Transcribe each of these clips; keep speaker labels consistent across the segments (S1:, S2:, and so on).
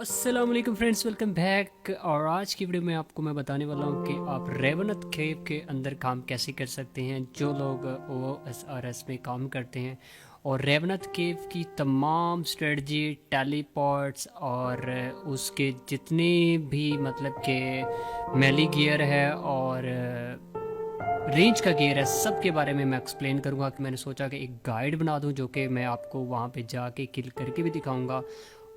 S1: अस्सलाम वालेकुम friends, welcome back. और आज की वीडियो में आपको मैं बताने वाला हूँ कि आप रेवनत केव के अंदर काम कैसे कर सकते हैं जो लोग OSRS में काम करते हैं। और रेवनत केव की तमाम स्ट्रेटजी, टेलीपोर्ट्स और उसके जितने भी मतलब के मेली गियर है और रेंज का गियर है, सब के बारे में मैं एक्सप्लेन करूंगा। कि मैंने सोचा कि एक गाइड बना दूं जो कि मैं आपको वहां पे जाके किल करके भी दिखाऊंगा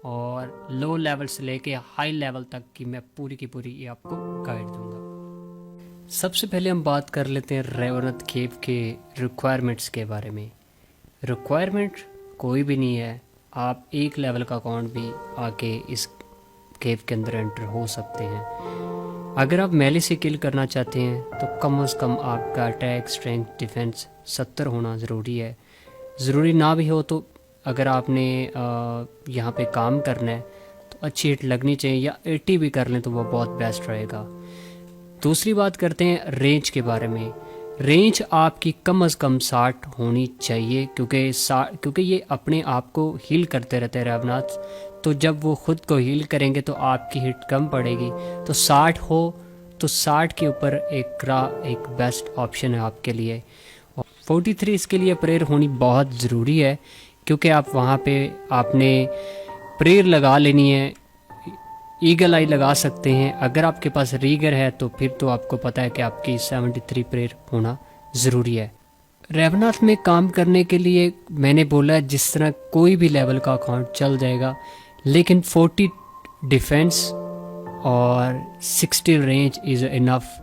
S1: और लो लेवल से लेके हाई लेवल तक की मैं पूरी की पूरी ये आपको गाइड दूंगा। सबसे पहले हम बात कर लेते हैं रेवनत केव के रिक्वायरमेंट्स के बारे में। रिक्वायरमेंट कोई भी नहीं है, आप एक लेवल का अकाउंट भी आके इस केव के अंदर एंटर हो सकते हैं। अगर आप मेली से किल करना चाहते हैं तो कम से कम आपका अटैक, स्ट्रेंथ, डिफेंस 70 होना ज़रूरी है। ज़रूरी ना भी हो तो अगर आपने यहाँ पे काम करना है तो अच्छी हिट लगनी चाहिए, या 80 भी कर लें तो वो बहुत बेस्ट रहेगा। दूसरी बात करते हैं रेंज के बारे में। रेंज आपकी कम से कम 60 होनी चाहिए, क्योंकि ये अपने आप को हील करते रहते हैं रेवनाथ। तो जब वो खुद को हील करेंगे तो आपकी हिट कम पड़ेगी। तो 60 हो तो 60 के ऊपर एक बेस्ट ऑप्शन है आपके लिए। और 43 इसके लिए प्रेयर होनी बहुत ज़रूरी है, क्योंकि आप वहाँ पे आपने प्रेयर लगा लेनी है। ईगल आई लगा सकते हैं। अगर आपके पास रीगर है तो फिर तो आपको पता है कि आपकी 73 प्रेयर होना ज़रूरी है। रेवनाथ में काम करने के लिए मैंने बोला है जिस तरह कोई भी लेवल का अकाउंट चल जाएगा, लेकिन 40 डिफेंस और 60 रेंज इज़ इनफ,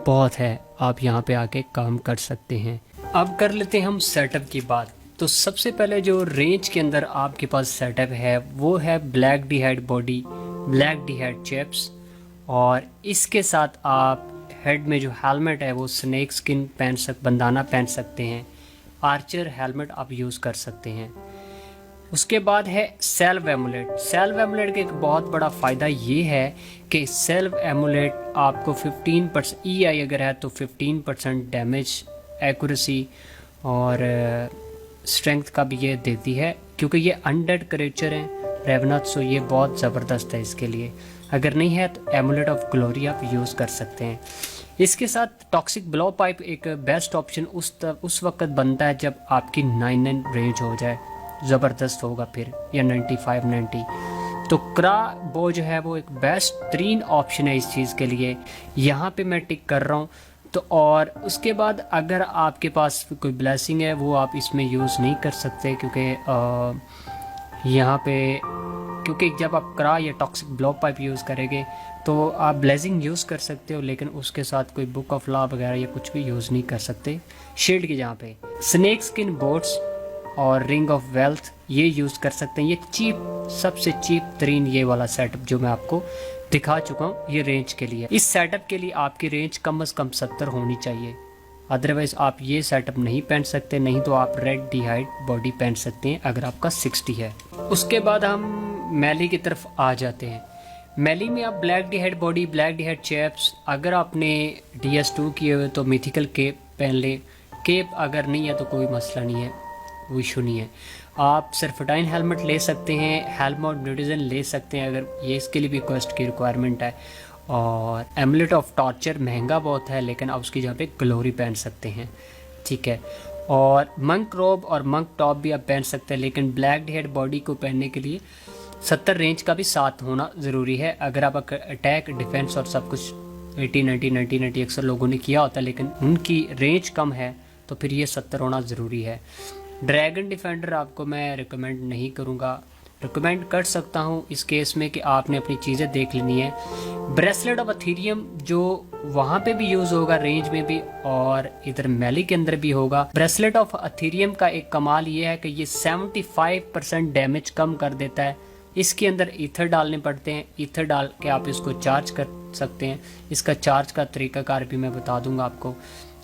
S1: बहुत है। आप यहाँ पे आके काम कर सकते हैं। अब कर लेते हैं हम सेटअप की बात। तो सबसे पहले जो रेंज के अंदर आपके पास सेटअप है वो है black D head body, black D head चेप्स, और इसके साथ आप हेड में जो हेलमेट है वो स्नेक स्किन बंदाना पहन सकते हैं। आर्चर हेलमेट आप यूज़ कर सकते हैं। उसके बाद है सेल्फ एमुलेट। सेल्फ एमुलेट का एक बहुत बड़ा फ़ायदा ये है कि सेल्फ एमुलेट आपको 15% EI अगर है तो 15% डैमेज, एक्यूरेसी और स्ट्रेंथ का भी ये देती है, क्योंकि ये अनडेड क्रिएचर हैं रेवनाथ, सो ये बहुत ज़बरदस्त है इसके लिए। अगर नहीं है तो एमुलेट ऑफ ग्लोरी आप यूज़ कर सकते हैं। इसके साथ टॉक्सिक ब्लो पाइप एक बेस्ट ऑप्शन उस वक्त बनता है जब आपकी 9 रेंज हो जाए, ज़बरदस्त होगा फिर, या 95-90। तो क्रा बो जो है वो एक बेस्ट 3 ऑप्शन है इस चीज़ के लिए। यहाँ पे मैं टिक कर रहा हूँ। तो और उसके बाद अगर आपके पास कोई ब्लेसिंग है वो आप इसमें यूज़ नहीं कर सकते, क्योंकि यहाँ पे क्योंकि जब आप क्रा या टॉक्सिक ब्लॉक पाइप यूज़ करेंगे तो आप ब्लेसिंग यूज़ कर सकते हो, लेकिन उसके साथ कोई बुक ऑफ लॉ वगैरह या कुछ भी यूज़ नहीं कर सकते शील्ड की जहाँ पे। स्नेक स्किन बोट्स और रिंग ऑफ वेल्थ ये यूज़ कर सकते हैं। ये चीप, सबसे चीप तरीन ये वाला सेटअप जो मैं आपको दिखा चुका हूँ, ये रेंज के लिए। इस सेटअप के लिए आपकी रेंज कम से कम 70 होनी चाहिए, अदरवाइज आप ये सेटअप नहीं पहन सकते। नहीं तो आप रेड डी हाइड बॉडी पहन सकते हैं अगर आपका 60 है। उसके बाद हम मैली की तरफ आ जाते हैं। मैली में आप black D head body, black D head चेप्स, अगर आपने DS2 किए हुए तो मिथिकल केप पहन लें। केप अगर नहीं है तो कोई मसला नहीं है, वो इशू नहीं है। आप सर्फटाइन हेलमेट ले सकते हैं, हेलमेट न्यूट्रिजन ले सकते हैं अगर ये इसके लिए भी कॉस्ट की रिक्वायरमेंट है। और एमुलेट ऑफ टॉर्चर महंगा बहुत है, लेकिन आप उसकी जगह पे ग्लोरी पहन सकते हैं, ठीक है। और मंक रोब और मंक टॉप भी आप पहन सकते हैं, लेकिन ब्लैक हेड बॉडी को पहनने के लिए 70 रेंज का भी साथ होना ज़रूरी है। अगर आप अटैक, डिफेंस और सब कुछ 80-90 अक्सर लोगों ने किया होता है, लेकिन उनकी रेंज कम है तो फिर ये 70 होना ज़रूरी है। ड्रैगन डिफेंडर आपको मैं रिकमेंड नहीं करूँगा। रिकमेंड कर सकता हूँ इस केस में कि आपने अपनी चीज़ें देख लेनी है। ब्रेसलेट ऑफ अथीरियम जो वहाँ पे भी यूज़ होगा, रेंज में भी और इधर मैली के अंदर भी होगा। ब्रेसलेट ऑफ अथीरियम का एक कमाल ये है कि ये 75% डैमेज कम कर देता है। इसके अंदर ईथर डालने पड़ते हैं, ईथर डाल के आप इसको चार्ज कर सकते हैं। इसका चार्ज का तरीकाकार भी मैं बता दूंगा आपको।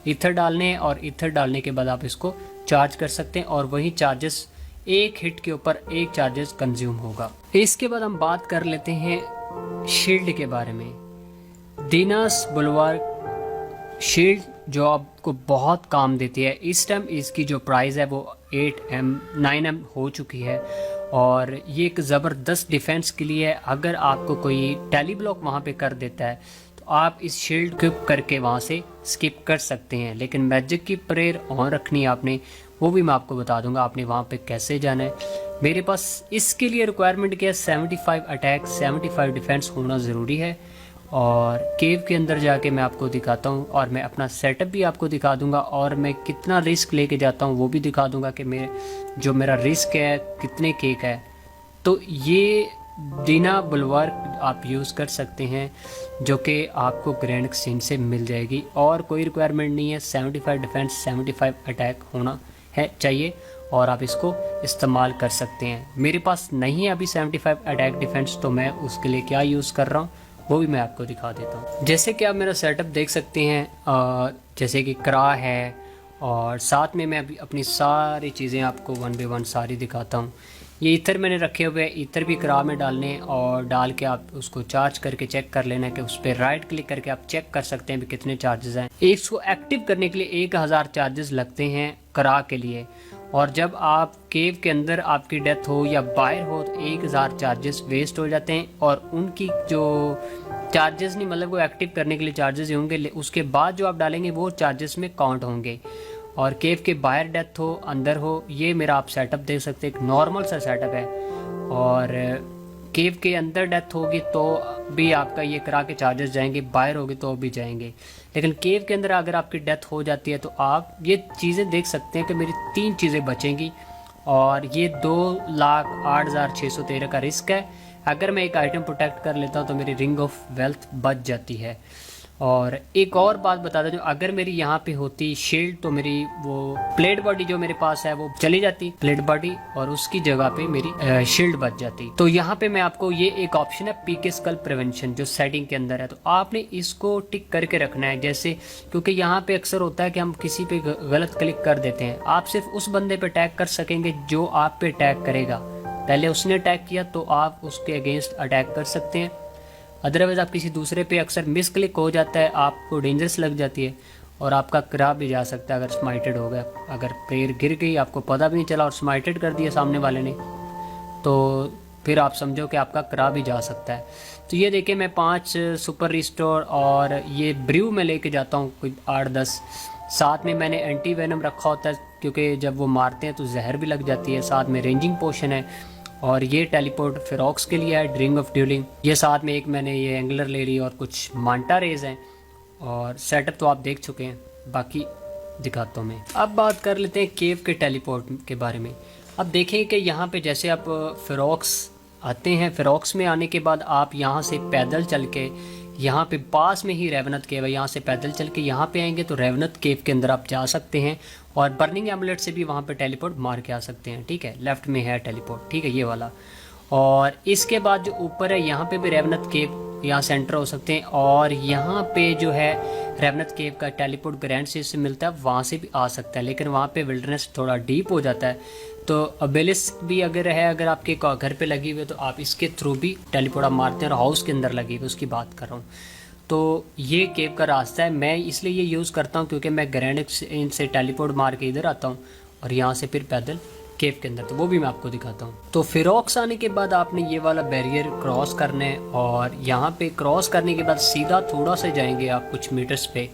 S1: ईथर डालने और ईथर डालने के बाद आप इसको चार्ज कर सकते हैं, और वही चार्जेस एक हिट के ऊपर एक चार्जेस कंज्यूम होगा। इसके बाद हम बात कर लेते हैं शील्ड के बारे में। दीनास बुलवार शील्ड जो आपको बहुत काम देती है। इस टाइम इसकी जो प्राइस है वो 9M हो चुकी है, और ये एक ज़बरदस्त डिफेंस के लिए है। अगर आपको कोई टेली ब्लॉक वहाँ पे कर देता है तो आप इस शील्ड को करके वहाँ से स्किप कर सकते हैं। लेकिन मैजिक की प्रेयर ऑन रखनी है आपने, वो भी मैं आपको बता दूंगा आपने वहाँ पे कैसे जाना है। मेरे पास इसके लिए रिक्वायरमेंट क्या है, 75 अटैक 75 डिफेंस होना ज़रूरी है। और केव के अंदर जाके मैं आपको दिखाता हूँ और मैं अपना सेटअप भी आपको दिखा दूंगा और मैं कितना रिस्क लेके जाता हूँ वो भी दिखा दूंगा कि मेरा रिस्क है कितने केक है। तो ये दीना बुलवार आप यूज़ कर सकते हैं जो कि आपको ग्रैंड एक्सचेंज से मिल जाएगी और कोई रिक्वायरमेंट नहीं है। 75 डिफेंस 75 अटैक होना है चाहिए और आप इसको इस्तेमाल कर सकते हैं। मेरे पास नहीं है अभी 75 अटैक डिफेंस, तो मैं उसके लिए क्या यूज़ कर रहा हूँ वो भी मैं आपको दिखा देता हूँ। जैसे कि आप मेरा सेटअप देख सकते हैं, जैसे कि क्रा है और साथ में मैं अभी अपनी सारी चीज़ें आपको 1 बाय 1 सारी दिखाता हूँ। ये ईथर मैंने रखे हुए हैं, ईथर भी क्रा में डालने और डाल के आप उसको चार्ज करके चेक कर लेना कि उस पर राइट क्लिक करके आप चेक कर सकते हैं भी कितने चार्जेस हैं। इसको एक्टिव करने के लिए 1000 चार्जेस लगते हैं क्रा के लिए, और जब आप केव के अंदर आपकी डेथ हो या बाहर हो तो 1000 चार्जेस वेस्ट हो जाते हैं। और उनकी जो चार्जेस नहीं, मतलब वो एक्टिव करने के लिए चार्जेस होंगे, उसके बाद जो आप डालेंगे वो चार्जेस में काउंट होंगे। और केव के बाहर डेथ हो अंदर हो, ये मेरा आप सेटअप देख सकते हैं, एक नॉर्मल सा सेटअप है। और केव के अंदर डेथ होगी तो भी आपका ये करा के चार्जेस जाएंगे, बाहर होगी तो भी जाएंगे। लेकिन केव के अंदर अगर आपकी डेथ हो जाती है तो आप ये चीज़ें देख सकते हैं कि मेरी 3 चीज़ें बचेंगी और ये 2,08,613 का रिस्क है। अगर मैं एक आइटम प्रोटेक्ट कर लेता हूँ तो मेरी रिंग ऑफ वेल्थ बच जाती है। और एक और बात बता दें, जो अगर मेरी यहाँ पे होती शील्ड तो मेरी वो प्लेट बॉडी जो मेरे पास है वो चली जाती, प्लेट बॉडी, और उसकी जगह पे मेरी शील्ड बच जाती। तो यहाँ पे मैं आपको ये एक ऑप्शन है पीके स्कल प्रिवेंशन जो सेटिंग के अंदर है, तो आपने इसको टिक करके रखना है। जैसे क्योंकि यहाँ पे अक्सर होता है कि हम किसी पे गलत क्लिक कर देते हैं, आप सिर्फ उस बंदे पे अटैक कर सकेंगे जो आप पे अटैक करेगा। पहले उसने अटैक किया तो आप उसके अगेंस्ट अटैक कर सकते हैं, अदरवाइज आप किसी दूसरे पे अक्सर मिस क्लिक हो जाता है, आपको डेंजरस लग जाती है और आपका करा भी जा सकता है अगर स्माइटेड हो गया। अगर प्लेयर गिर गई, आपको पता भी नहीं चला और स्माइटेड कर दिया सामने वाले ने, तो फिर आप समझो कि आपका करा भी जा सकता है। तो ये देखिए मैं 5 सुपर रिस्टोर और ये ब्रू में लेके जाता हूँ कोई 8-10। साथ में मैंने एंटी वेनम रखा होता है क्योंकि जब वो मारते हैं तो जहर भी लग जाती है। साथ में रेंजिंग पोशन है और ये टेलीपोर्ट फिरॉक्स के लिए है, ड्रिंग ऑफ ड्यूलिंग। ये साथ में एक मैंने ये एंगलर ले ली और कुछ मांटा रेज हैं। और सेटअप तो आप देख चुके हैं, बाकी दिखाता हूँ मैं। अब बात कर लेते हैं केव के टेलीपोर्ट के बारे में। अब देखें कि यहाँ पे जैसे आप फिरॉक्स आते हैं, फिरॉक्स में आने के बाद आप यहाँ से पैदल चल के यहाँ पे पास में ही रेवनत केव है, यहाँ से पैदल चल के यहाँ पे आएंगे तो रेवनत केव के अंदर आप जा सकते हैं और बर्निंग एमुलेट से भी वहाँ पे टेलीपोर्ट मार के आ सकते हैं। ठीक है, लेफ्ट में है टेलीपोर्ट, ठीक है ये वाला। और इसके बाद जो ऊपर है यहाँ पे भी रेवनत केव यहाँ सेंटर हो सकते हैं और यहाँ पे जो है रेवनत केव का टेलीपोर्ट ग्रैंड से मिलता है, वहाँ से भी आ सकता है। लेकिन वहाँ पे विल्डरनेस थोड़ा डीप हो जाता है, तो अबेलिस भी अगर है, अगर आपके घर पे लगी हुई है तो आप इसके थ्रू भी टेलीपोर्ट आप मारते हैं और हाउस के अंदर लगी हुई उसकी बात कर रहा हूँ। तो ये केव का रास्ता है, मैं इसलिए ये यूज़ करता हूँ क्योंकि मैं ग्रैंड से टेलीपोर्ट मार के इधर आता हूँ और यहाँ से फिर पैदल केव के अंदर, तो वो भी मैं आपको दिखाता हूँ। तो फिरॉक्स आने के बाद आपने ये वाला बैरियर क्रॉस करना है और यहाँ पे क्रॉस करने के बाद सीधा थोड़ा सा जाएंगे आप कुछ मीटर्स पे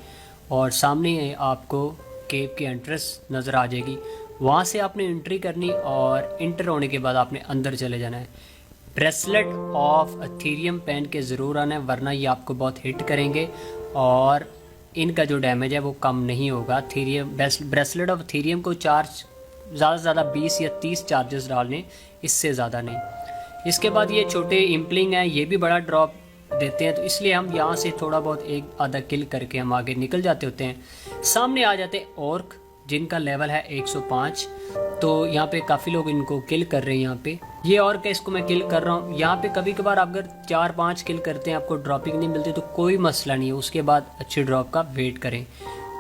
S1: और सामने आपको केव की एंट्रेंस नज़र आ जाएगी। वहाँ से आपने एंट्री करनी और इंटर होने के बाद आपने अंदर चले जाना है। ब्रेसलेट ऑफ एथेरियम पहन के ज़रूर आना है, वरना ये आपको बहुत हिट करेंगे और इनका जो डैमेज है वो कम नहीं होगा। एथेरियम ब्रेसलेट ऑफ एथेरियम को चार्ज ज़्यादा से ज़्यादा 20 या 30 चार्जेस डालने, इससे ज़्यादा नहीं। इसके बाद ये छोटे इम्पलिंग हैं, ये भी बड़ा ड्रॉप देते हैं, तो इसलिए हम यहाँ से थोड़ा बहुत एक आधा किल करके हम आगे निकल जाते होते हैं। सामने आ जाते हैं ऑर्क जिनका लेवल है 105, तो यहाँ पे काफ़ी लोग इनको किल कर रहे हैं। यहाँ पे ये ऑर्क है, इसको मैं किल कर रहा हूँ। यहाँ पे कभी कभार आप अगर 4-5 किल करते हैं आपको ड्रॉपिंग नहीं मिलती तो कोई मसला नहीं है, उसके बाद अच्छी ड्रॉप का वेट करें।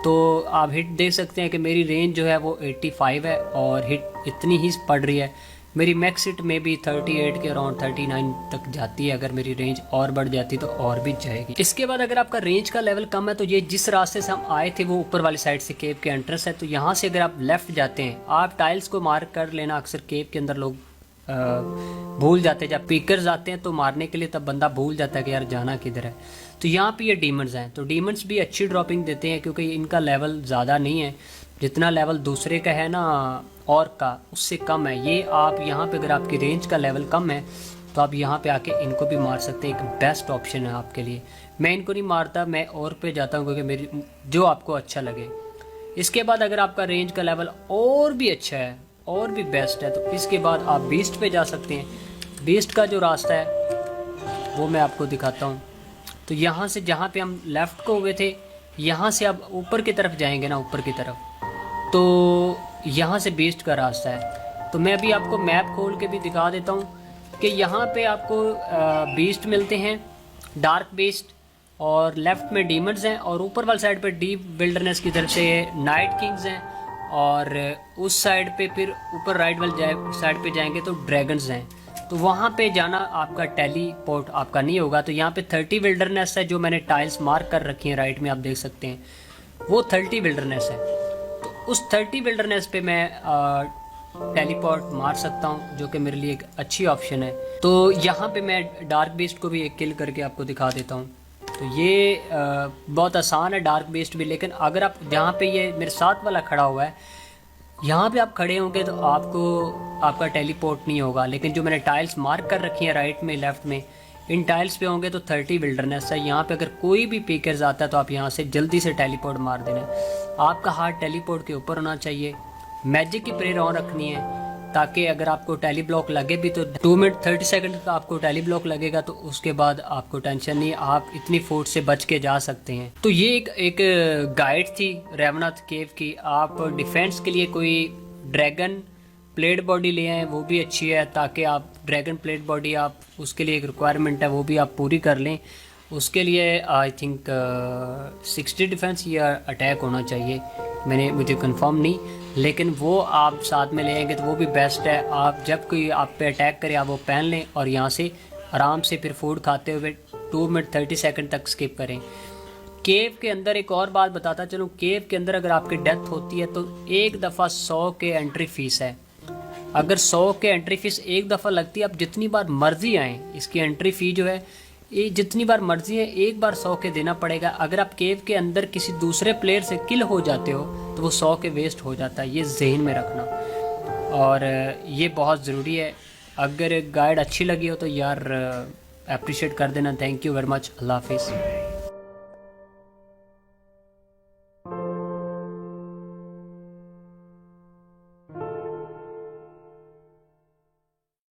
S1: तो आप हिट देख सकते हैं कि मेरी रेंज जो है वो 85 है और हिट इतनी ही पड़ रही है। मेरी मैक्स हिट में भी 38 के अराउंड 39 तक जाती है। अगर मेरी रेंज और बढ़ जाती तो और भी जाएगी। इसके बाद अगर आपका रेंज का लेवल कम है तो ये जिस रास्ते से हम आए थे वो ऊपर वाली साइड से केव के एंट्रेंस है, तो यहाँ से अगर आप लेफ्ट जाते हैं, आप टाइल्स को मार्क कर लेना। अक्सर केव के अंदर लोग भूल जाते, जब पीकर्स आते हैं तो मारने के लिए तब बंदा भूल जाता है कि यार जाना किधर है। तो यहाँ पे ये डीमंस हैं, तो डीमंस भी अच्छी ड्रॉपिंग देते हैं क्योंकि इनका लेवल ज़्यादा नहीं है, जितना लेवल दूसरे का है ना और का उससे कम है। ये आप यहाँ पे अगर आपकी रेंज का लेवल कम है तो आप यहाँ पे आके इनको भी मार सकते हैं, एक बेस्ट ऑप्शन है आपके लिए। मैं इनको नहीं मारता, मैं और पे जाता हूँ क्योंकि मेरी जो आपको अच्छा लगे। इसके बाद अगर आपका रेंज का लेवल और भी अच्छा है और भी बेस्ट है तो इसके बाद आप बीस्ट पे जा सकते हैं। बीस्ट का जो रास्ता है वो मैं आपको दिखाता हूँ। तो यहाँ से जहाँ पे हम लेफ़्ट को हुए थे, यहाँ से आप ऊपर की तरफ जाएंगे ना, ऊपर की तरफ, तो यहाँ से बीस्ट का रास्ता है। तो मैं अभी आपको मैप खोल के भी दिखा देता हूँ कि यहाँ पे आपको बीस्ट मिलते हैं, डार्क बीस्ट, और लेफ्ट में डीमंस हैं, और ऊपर वाली साइड पे डीप विल्डरनेस की तरफ से नाइट किंग्स हैं, और उस साइड पे फिर ऊपर राइट वाली साइड पे जाएंगे तो ड्रैगन्स हैं। तो वहाँ पे जाना आपका टेलीपोर्ट आपका नहीं होगा। तो यहाँ पे 30 विल्डरनेस है, जो मैंने टाइल्स मार्क कर रखी हैं राइट में, आप देख सकते हैं वो 30 विल्डरनेस है। तो उस 30 विल्डरनेस पे मैं टेलीपोर्ट मार सकता हूँ, जो कि मेरे लिए एक अच्छी ऑप्शन है। तो यहाँ पे मैं डार्क बीस्ट को भी एक किल करके आपको दिखा देता हूँ। तो ये बहुत आसान है डार्क बीस्ट भी, लेकिन अगर आप जहाँ पे ये मेरे साथ वाला खड़ा हुआ है यहाँ पे आप खड़े होंगे तो आपको आपका टेलीपोर्ट नहीं होगा, लेकिन जो मैंने टाइल्स मार्क कर रखी हैं राइट में लेफ्ट में, इन टाइल्स पे होंगे तो 30 विल्डरनेस है। यहाँ पे अगर कोई भी पीकर्स आता है तो आप यहाँ से जल्दी से टेलीपोर्ट मार देना। आपका हाथ टेलीपोर्ट के ऊपर होना चाहिए, मैजिक की प्रेयर ऑन रखनी है, ताकि अगर आपको टेली ब्लॉक लगे भी तो 2 मिनट 30 सेकंड का आपको टेली ब्लॉक लगेगा, तो उसके बाद आपको टेंशन नहीं, आप इतनी फोर्स से बच के जा सकते हैं। तो ये एक गाइड थी रेवनाथ केव की। आप डिफेंस के लिए कोई ड्रैगन प्लेट बॉडी ले आए, वो भी अच्छी है, ताकि आप ड्रैगन प्लेट बॉडी आप उसके लिए एक रिक्वायरमेंट है वो भी आप पूरी कर लें। उसके लिए आई थिंक 60 डिफेंस या अटैक होना चाहिए, मुझे कंफर्म नहीं, लेकिन वो आप साथ में ले आएंगे तो वो भी बेस्ट है। आप जब कोई आप पे अटैक करे आप वो पहन लें और यहाँ से आराम से फिर फूड खाते हुए 2 मिनट 30 सेकंड तक स्किप करें। केव के अंदर एक और बात बताता चलूँ, केव के अंदर अगर आपकी डेथ होती है तो एक दफ़ा 100 के एंट्री फीस है। अगर 100 के एंट्री फीस एक दफ़ा लगती है, आप जितनी बार मर्जी आएँ, इसकी एंट्री फ़ी जो है ये जितनी बार मर्जी है एक बार 100 के देना पड़ेगा। अगर आप केव के अंदर किसी दूसरे प्लेयर से किल हो जाते हो तो वो 100 के वेस्ट हो जाता है, ये जहन में रखना, और ये बहुत ज़रूरी है। अगर गाइड अच्छी लगी हो तो यार अप्रिशिएट कर देना। Thank you very much. अल्लाह हाफिज़।